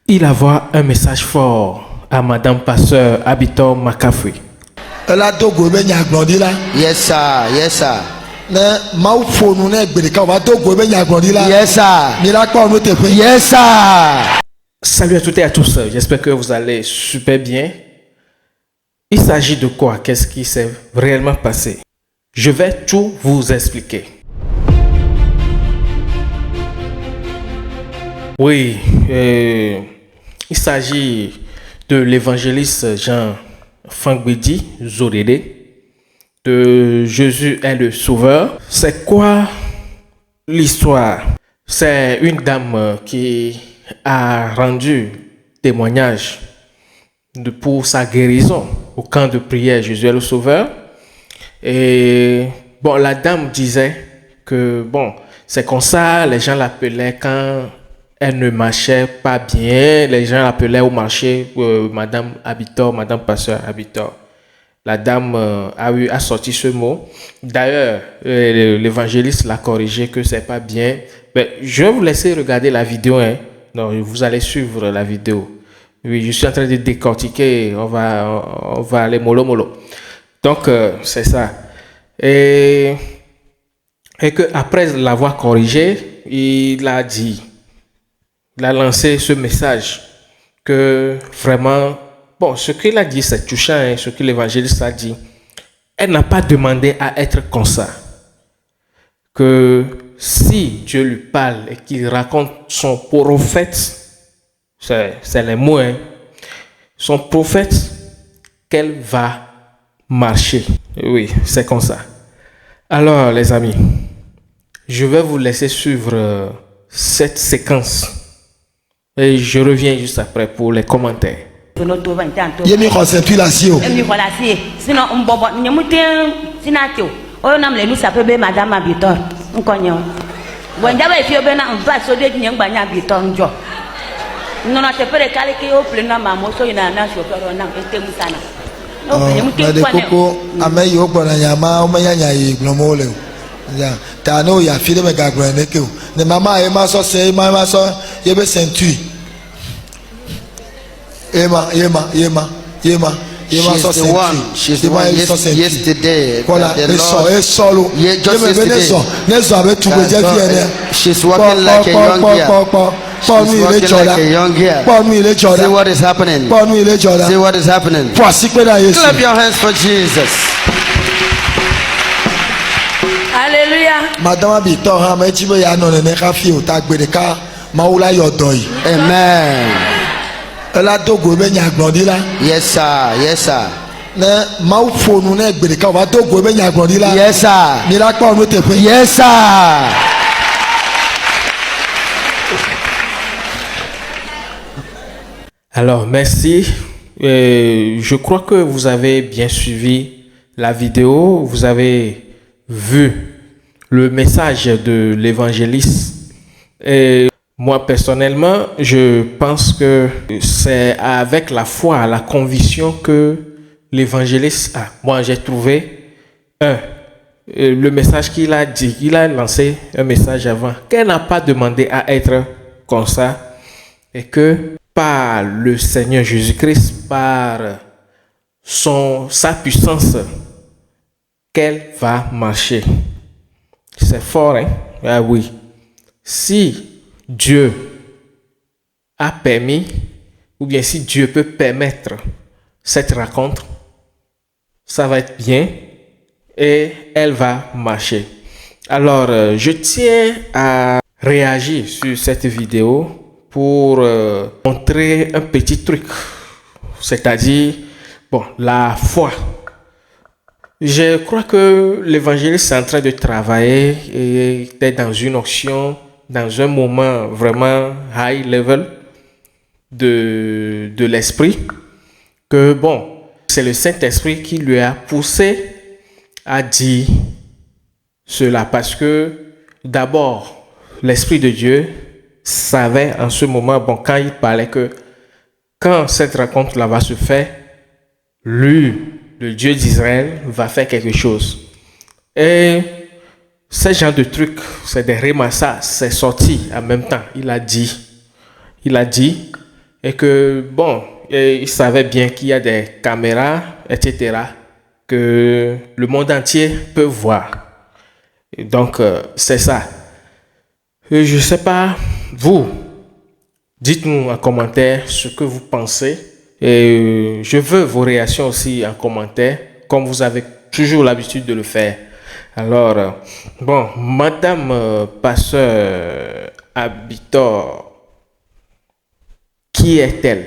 Il envoie un message fort à Madame Pasteur habitant Makafui. Yes, sir. Yes, sir. Yes, sir. Yes, sir. Salut à toutes et à tous. J'espère que vous allez super bien. Il s'agit de quoi? Qu'est-ce qui s'est réellement passé? Je vais tout vous expliquer. Oui, il s'agit de l'évangéliste Jean Fangbedi Zorédé, de Jésus est le Sauveur. C'est quoi l'histoire? C'est une dame qui a rendu témoignage pour sa guérison au camp de prière Jésus est le Sauveur. Et bon, la dame disait que bon, c'est comme ça, les gens l'appelaient quand elle ne marchait pas bien, les gens l'appelaient au marché Madame Habitor, Madame Pasteur Habitor. La dame a sorti ce mot. D'ailleurs, l'évangéliste l'a corrigé que c'est pas bien. Mais je vais vous laisser regarder la vidéo. Hein. Non, vous allez suivre la vidéo. Oui, je suis en train de décortiquer. On va aller mollo. Donc, c'est ça. Et que après l'avoir corrigé, il a lancé ce message que vraiment, bon, ce qu'il a dit, c'est touchant, hein, ce que l'évangéliste a dit. Elle n'a pas demandé à être comme ça. Que si Dieu lui parle et qu'il raconte son prophète, c'est les mots, hein, son prophète, qu'elle va marcher. Oui, c'est comme ça. Alors, les amis, je vais vous laisser suivre cette séquence. Et je reviens juste après pour les commentaires. Sinon, on a les nous s'appelle Madame Habitor. On connaît. When j'avais fait ben en place au début n'y a Habitor jo. Non on te fait caler que au plein na maman so ina na chauffeur on a été musana. Non, mais coco amé yo gbona nyama o manya yi gbomo le. Ya, ta no ya fi de me gagbo ne ke o. Ne mama e ma so se ma so ye be sentui. Yema. She's the one. She's the one. Yesterday. She's walking like a young girl. She's walking like a young girl. See what is happening. See what is happening. Clap your hands for Jesus. Hallelujah. Madame Bito ha me chibe ya no ne ka fi o ta gbere ka maula yodo yi. Amen. Yes, sir. Yes, sir. Yes, sir. Yes, sir. Alors, merci. Je crois que vous avez bien suivi la vidéo. Vous avez vu le message de l'évangéliste. Et moi, personnellement, je pense que c'est avec la foi, la conviction que l'évangéliste a. Moi, j'ai trouvé le message qu'il a dit. Il a lancé un message avant, qu'elle n'a pas demandé à être comme ça. Et que par le Seigneur Jésus-Christ, par sa puissance, qu'elle va marcher. C'est fort, hein? Ah oui. Si Dieu a permis, ou bien si Dieu peut permettre cette rencontre, ça va être bien et elle va marcher. Alors, je tiens à réagir sur cette vidéo pour montrer un petit truc, c'est-à-dire, bon, la foi. Je crois que l'évangéliste est en train de travailler et est dans une option, dans un moment vraiment high level de l'esprit, que bon, c'est le Saint-Esprit qui lui a poussé à dire cela, parce que d'abord, l'Esprit de Dieu savait en ce moment, bon, quand il parlait, que quand cette rencontre-là va se faire, lui, le Dieu d'Israël, va faire quelque chose. Et ce genre de trucs, c'est des remassas, c'est sorti en même temps. Il a dit, et que, bon, il savait bien qu'il y a des caméras, etc., que le monde entier peut voir. Et donc, c'est ça. Et je ne sais pas, vous, dites-nous en commentaire ce que vous pensez. Et je veux vos réactions aussi en commentaire, comme vous avez toujours l'habitude de le faire. Alors, bon, Madame Pasteur Abitor, qui est-elle?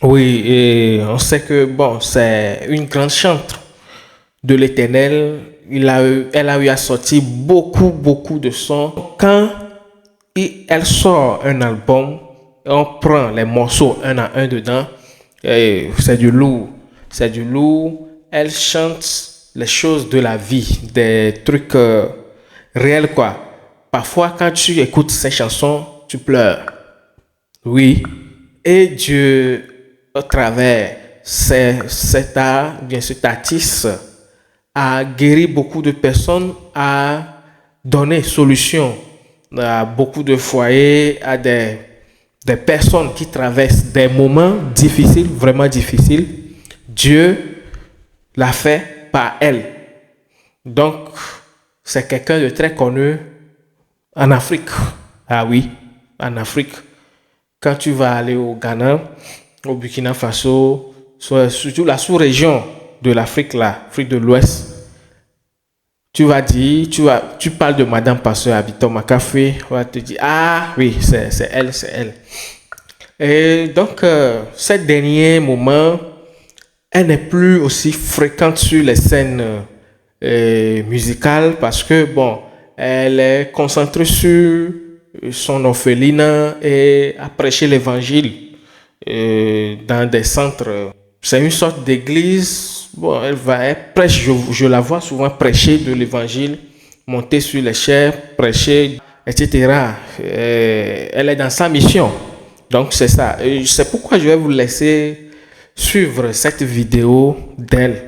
Oui, et on sait que, bon, c'est une grande chantre de l'Éternel. Elle a eu à sortir beaucoup de sons. Quand elle sort un album, on prend les morceaux un à un dedans, et c'est du lourd. C'est du lourd. Elle chante les choses de la vie, des trucs réels, quoi. Parfois, quand tu écoutes ces chansons, tu pleures. Oui. Et Dieu, au travers cet artiste, a guéri beaucoup de personnes, a donné solution à beaucoup de foyers, à des personnes qui traversent des moments difficiles, vraiment difficiles. Dieu l'a fait par elle. Donc, c'est quelqu'un de très connu en Afrique. Ah oui, en Afrique. Quand tu vas aller au Ghana, au Burkina Faso, surtout la sous-région de l'Afrique, l'Afrique de l'Ouest, tu parles de Madame Pasteur Abitor Makafui, on va te dire, ah oui, c'est elle. Et donc, ces derniers moments, elle n'est plus aussi fréquente sur les scènes musicales parce que, bon, elle est concentrée sur son orphelinat et à prêcher l'évangile dans des centres. C'est une sorte d'église. Bon, elle prêche, je la vois souvent prêcher de l'évangile, monter sur les chairs, prêcher, etc. Elle est dans sa mission. Donc, c'est ça. C'est pourquoi je vais vous laisser suivre cette vidéo d'elle.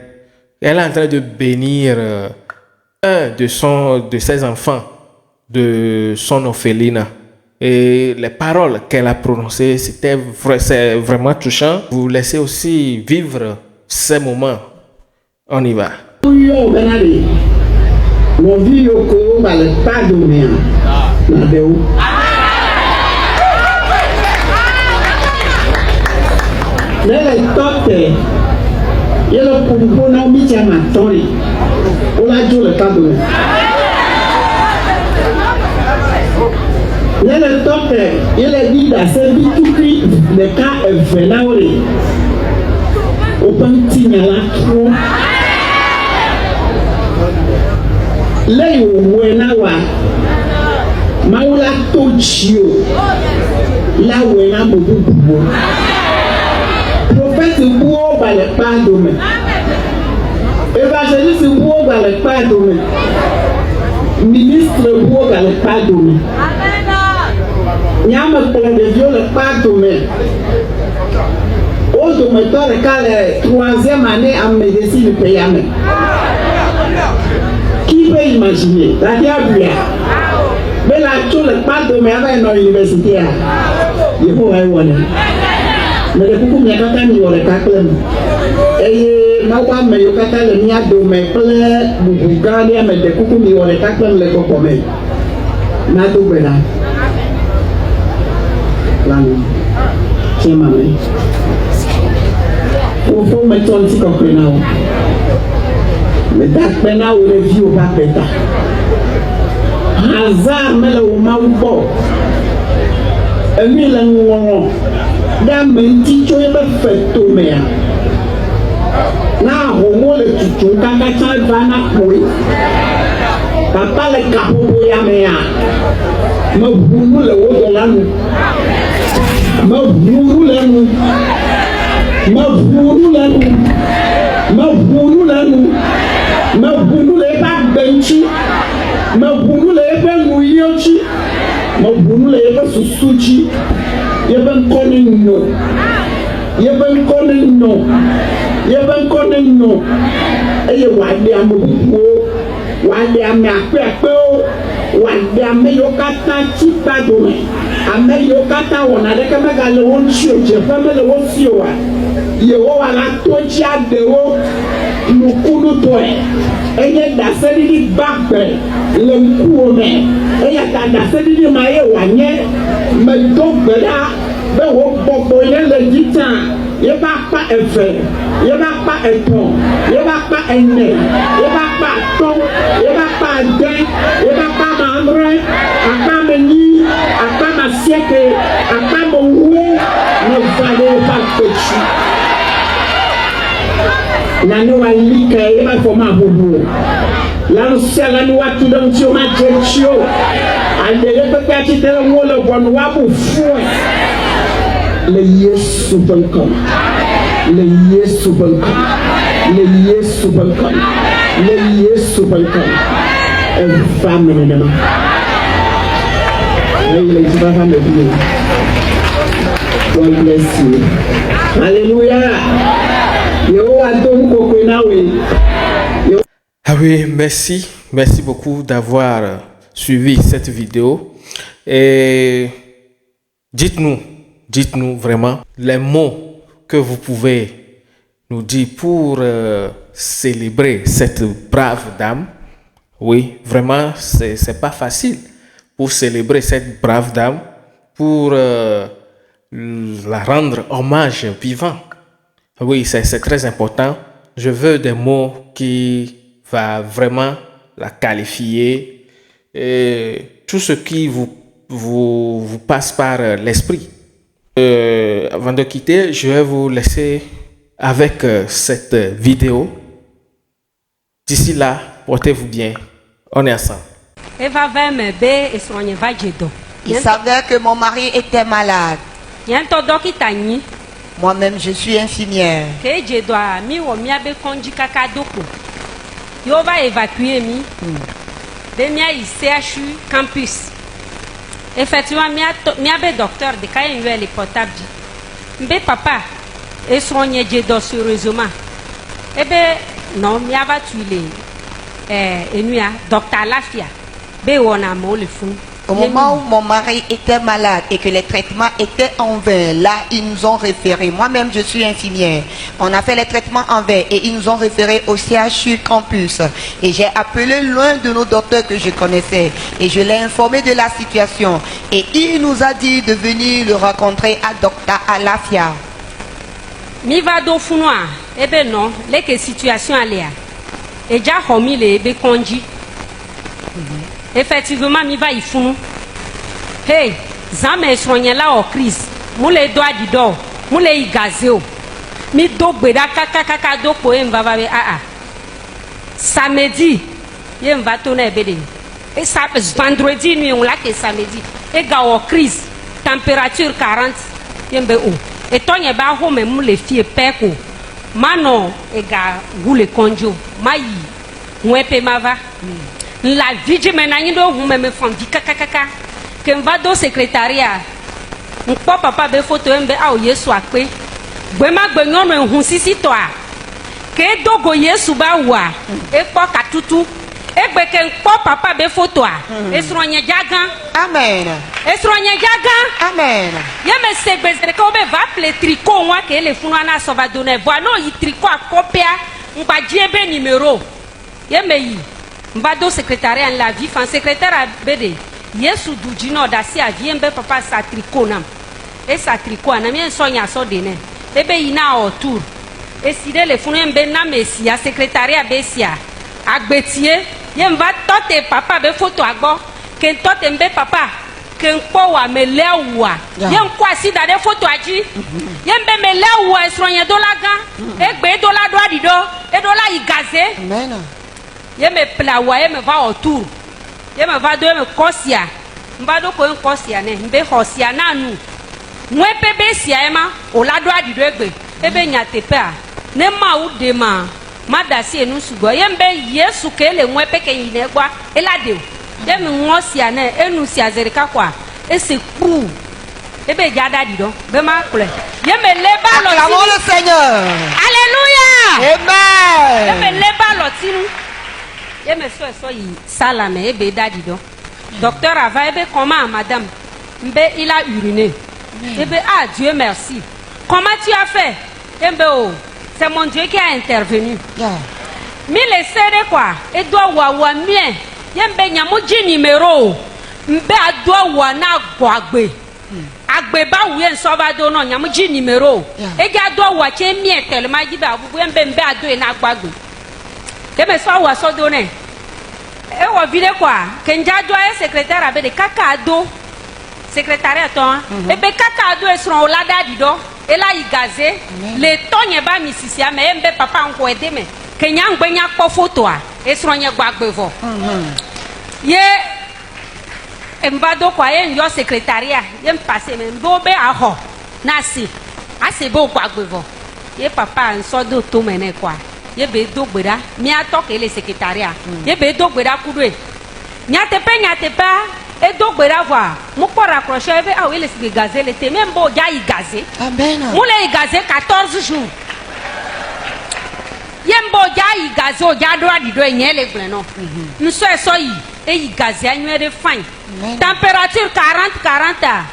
Elle est en train de bénir un de ses enfants de son orphelinat. Et les paroles qu'elle a prononcées, c'est vraiment touchant. Vous laissez aussi vivre ces moments. On y va. Le docteur, il a dit à celui qui le cas est venant au petit n'ala trop. Là, il y a Maoula Tochio, là où il y a beaucoup. Prophète Bouo va le pardonner. Évangéliste Bouo va le pardonner. Ministre Bouo va le pardonner. Nyama pour le Dieu le pardonner. Au domateur de la troisième année en médecine payante. Qui peut imaginer? La diable. Mais là, tout le pardonner avec nos universités. Il faut avoir. Mais le beaucoup de gens qui ont les calculs. Et moi, mais le calcul n'y a de mes plaies, vous regardez, mais le beaucoup qui ont les calculs les compromis. N'a tout bien. Tiens, maman. Il faut mettre un petit coquin là. Mais d'après là, on est vieux au papeta. Hasard, mais le moment où bon. Et puis, là, on a un petit peu de fait tomber. Là, on a le petit peu de fait. Papa, le capot, il y a mais ma boulou le haut de l'âme. Ma boulou l'âme. Ma boulou l'âme. Ma boulou l'âme. Ma boulou les pas benchi. Ma boulou les pas mouillonchi. Ma boulou les pas sous-souchi. Y'a pas connu non. Y'a pas connu non. Y'a pas connu non. Et y'a pas de amour. Wale ame akpepe o, wale ame yo kata chipa dome. ame yiwo katã wɔna ɖeke megale wo ŋuti o dzeƒe mele wo si oa yehowa la to dzi aɖewo nukunutɔe enye ɖaseɖiɖi gbagbe le ŋkuwo me eya ta ɖaseɖiɖi ma ye wòanye medo gbe ɖa be wo gbɔgbɔ ye le dzi tã yebe akpa eve yebe akpa etɔ̃ yebe akpa ene yebe akpa atɔ̃ yebe akpa ade yebe akpa amre akpa amenyi akpa amasieke akpa amewo ne va ɖe woƒe akpetsi nane wali ke yebe afɔ ma ʋuʋu lanu sia lanu watu ɖe ŋuti wo ma dze tsi o ade ye kpekpe atsitre ɖe ŋuwo le ʋɔnu woabu fue le Yesu ƒe ŋkɔ le Yesu ƒe ŋkɔ le Yesu ƒe ŋkɔ le Yesu ƒe ŋkɔ eva me nenema eyi le ŋuti va me bi God bless you hallelujah yehowa do ŋkɔkoe na we. Ah oui, merci beaucoup d'avoir suivi cette vidéo et dites-nous vraiment les mots que vous pouvez nous dire pour célébrer cette brave dame. Oui, vraiment, c'est pas facile pour célébrer cette brave dame, pour la rendre hommage vivant. Oui, c'est très important. Je veux des mots qui va vraiment la qualifier et tout ce qui vous passe par l'esprit. Avant de quitter, je vais vous laisser avec cette vidéo. D'ici là, portez-vous bien. On est ensemble. Il savait que mon mari était malade. Moi-même, je suis infirmière. Il va évacuer mi. Demia CHU campus. Effectivement, mi docteur de quand il est portable. Mbe papa et soigné Jedo sérieusement. Eh ben non, mi ava tuile enuya docteur Lafia. Be wona mo le fou. Au moment où mon mari était malade et que les traitements étaient en vain, là, ils nous ont référé. Moi-même, je suis infirmière. On a fait les traitements en vain et ils nous ont référé au CHU Campus. Et j'ai appelé l'un de nos docteurs que je connaissais et je l'ai informé de la situation. Et il nous a dit de venir le rencontrer à Docteur Alafia. Mi va do funwa. Eh ben non, les que situation aléa. Et déjà, homi le be konji. Effectivement, mi va y fou. Hey, zame soigné là en crise. Moule doit di do, moule y gazeo. Mi do beda kaka do ko en va samedi, yem va tourner bede. Et ça vendredi nuit on l'a que samedi. Et ga en crise, température 40, yem be o. Et ton y ba ho me moule fie peko. Mano e ga goule konjo, mayi. Mwepe mava. La vie de menani do me font kaka que va do secrétariat on papa be photo mbe a o Yesu akpe gbema gbenyo no hu sisi to a ke dogo Yesu ba wa e po katutu e gbe ke papa be photo a esronye jagan Amen. Esronye jagan Amen. ye me se gbezere ko be va ple tricot wa ke le funu ana so va donner voi no yi tricot a copia ngba jiebe numéro ye me yi Mbado secrétariat en la vie, en secrétaire à BD. Yesu du dino dasi a vient be papa sa tricot nam. Et sa tricot na mien sonya so dene. Ebe ina autour. Et si le funu mbe na mesia secrétariat besia. Agbetie, yem va tote papa be photo agbo. Ken tote mbe papa. Ken po wa me lewa. Yem kwa si da de photo aji. Yem be me lewa esronye dolaga. Egbe dola doa dido. E dola igaze. Amen. Ye me plawa ye me va autour ye me va do ye me kosia mbado ko en kosia ne mbe hosia na nu mwe pebe sia ema o la do adi do egbe ebe nya tepe a ne ma u de ma dasi enu sugo ye mbe Yesu ke le mwe peke yin egwa elade ye me ngosia ne enu sia zerika kwa ese pu ebe jada di do be ma kule ye me leba lo acclamons le Seigneur. Alléluia. Amen. Ye me leba lo tinu ye me so yi salame ebe dadi do docteur ava ebe comment madame il a uriné. Eh bien, ah, Dieu merci. Comment tu as fait? Eh bien, oh, c'est mon Dieu qui a intervenu. Mi le sere quoi? Et doit wa mien. Yembe nyamuji numéro. Mbe adwa wa na gwagbe. Agbe ba wuye nsovado no nyamuji numéro. E ga doa wa che mien tellement jiba abubu mbe ado na gwagbe. Keme so wa so do ne. E wo vile quoi? Kenja doa secrétaire abe de kaka ado. Secrétariat ton. E be kaka ado e sron olada dido. E la igazé. Le tonye ba misisia me mbe papa anko ede me. Kenya ngwenya kpo photo a. E sron ye gwagbe vo. Ye mbado kwa ye yo secrétariat ye m'passe me mbo be aho na si ase bo gwagbe vo. Ye papa nso do to mene kwa. Ye be do gbera mi atoke le secrétariat. Ye be do gbera kudwe. Nyatepe e do gbera voa mo ko raccrocher be ah oui le sig gazé le te même bo ja i gazé. Amen. Mo le gazé 14 jours. Yembo ja i gazé o ja do adi do nyele gble no. Nso eso yi e i gazé anwe de fine. Température 40.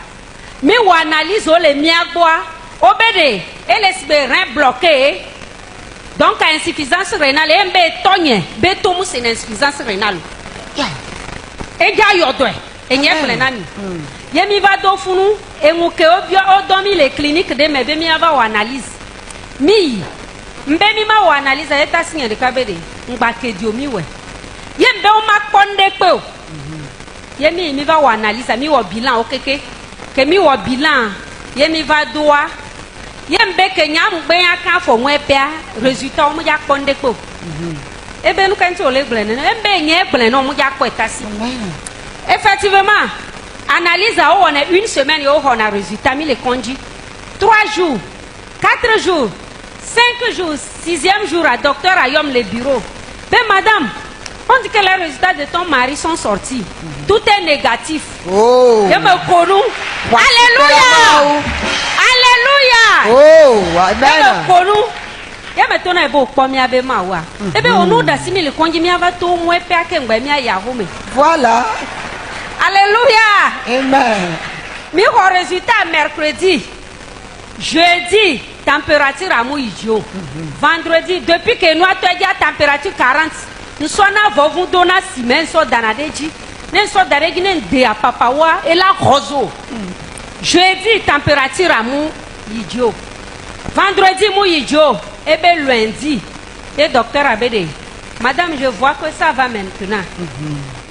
Mi wa analyse o le mi agboa obede e le sig rein bloqué. Donc insuffisance rénale e mbe tonye be to mu c'est insuffisance rénale. E ja yodo e nye gble nani. Yemi va do funu e nguke obio o domi le clinique de mebe mi ava o analyse. Mi mbe mi ma o analyse eta signe de kabede ngba kedio mi we ye mbe o ma ponde pe o ye mi va o analyse mi wo bilan o keke ke mi wo bilan ye mi va doa ye mbe ke nyam gbe aka fo nwe pia résultat o mu ja ponde pe o ebe nu kan ti o le gble ne mbe nye gble no mu ja ko eta si effectivement analyse o wona une semaine o ho na résultat mi le konji 3 jours 4 jours 5 jours, 6e jour, à docteur Ayom le bureau. Mais madame, on dit que les résultats de ton mari sont sortis. Tout est négatif. Oh. Je me connais. Alléluia. Alléluia. Oh, Je me amen. connais. Je me tourne beau pour m'y avoir mawa. Eh bien, on nous a simé le congi m'y avoir tout moins père que m'y a yahoume. Voilà. Alléluia. Amen. Mi au résultat mercredi. Jeudi, température à mon idiot. Vendredi, depuis que nous avons dit température 40, nous sommes à vous donner 6 semaines sur Danadeji. Nous sommes dans les deux à Papawa et la roseau. Jeudi, température à mon idiot. Vendredi, mon idiot. Et bien lundi, le docteur Abede, madame, je vois que ça va maintenant.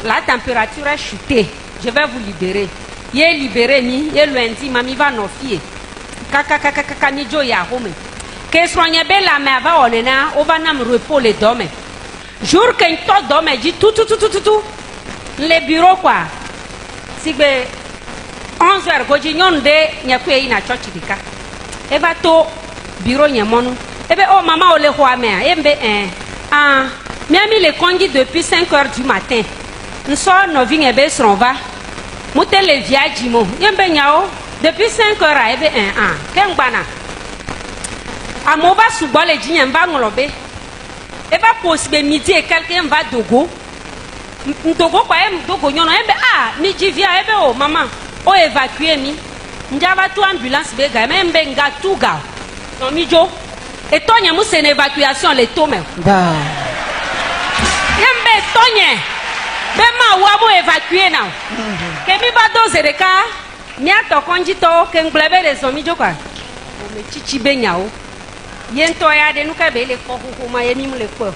La température a chuté. Je vais vous libérer. Il est libéré, et lundi, mamie va nous fier. Kaka ni jo ya home ke sonya be la me va onena o va nam repos le dome jour que to dome ji tout le bureau quoi sigbe 11h goji nyonde nyaku e na church dika e va to bureau nyamonu e be o mama o le ho ame e mbe mi ami le kongi depuis 5h du matin nso no vin e be sronva mutele viaji mo yembe nyao depuis 5h à ebe 1 an kengbana amoba suba le jinya mba ngolobe eba posbe midi et quelqu'un va dogo ndogo kwa dogo nyono ebe mi jivia ebe o mama o évacuer mi njaba tu ambulance be ga membe nga tuga no mi jo et tonya mu c'est une évacuation le tome yembe tonye be ma wa mo évacuer na ke mi ba doze de ka mi ato konjito ke ngblebe de zomi joka o me chichi be nyao yento ya de nuka be le ko ma ye mi mu le ko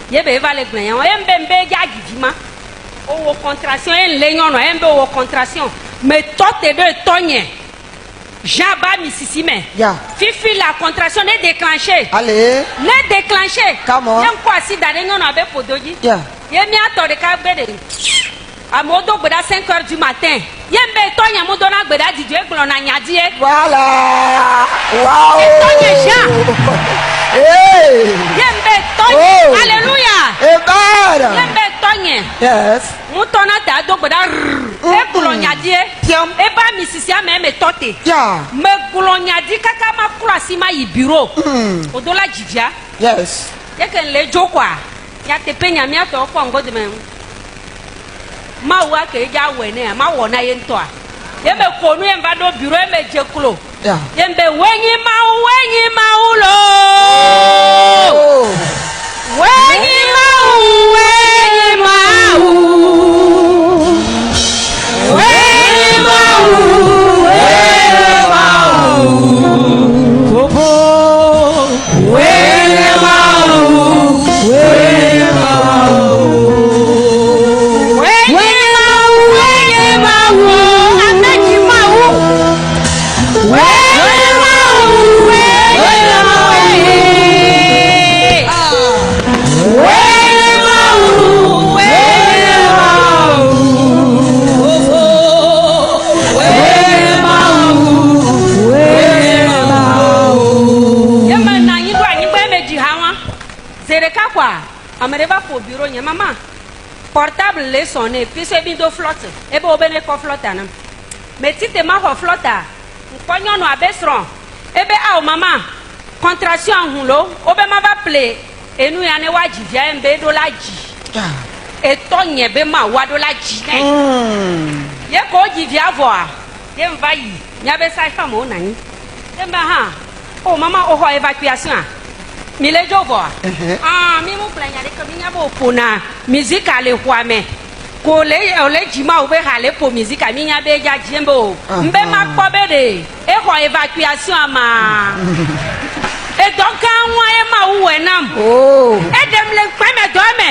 ye be va le glan o embe mbe ja gidima o wo contraction en le nyono embe o contraction me tote de tonye jaba misisime fifi la contraction est déclenchée. Allez. Ne déclenché. Comment? Yem quoi si dans les nyono abe podoji ye mi ato de ka be de amodo gbeda 5h du matin yembe tonya modona gbeda di Dieu glona nyadie Voilà. Wow. tonya ja Hey. yembe tonya Oh. alléluia Amen. yembe tonya Yes. mutona ta do gbeda e glonya die Tiam. e ba misisia me tote Yeah. me glonya di kaka ma kurasi ma yi bureau odola jijia Yes. ye ken le jokwa ya te penya mi ato ko ngode me ma wa ke ja we ne ma wo na ye nto a Yembe konu yemba do bureau yembe jeklo. Yeah. Yembe wenyi mau lo. Wenyi mau. Amereba pour bureau nya maman portable les sonner puis c'est bindo flotte et be obene ko flotte anam mais si te ma ko flotte nkonyo no abesron e be a maman contraction hulo obe ma ba play enu ya ne waji via mbe do laji e to nye be ma wa do laji ye ko ji via voa ye mva yi nya be sai famo nani e ba ha oh maman o ho évacuation mi le jo voa mi mu planya de ko mi nya bo pona musique ale kwame ko le jima o be hale po musique mi nya be ja jembo mbe ma ko be de e ho évacuation ama e donc anwa e ma wu enam e dem le kwa me do me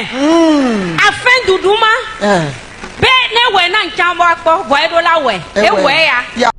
afin duduma be ne we na nkan bo akpo bo e do la we e we ya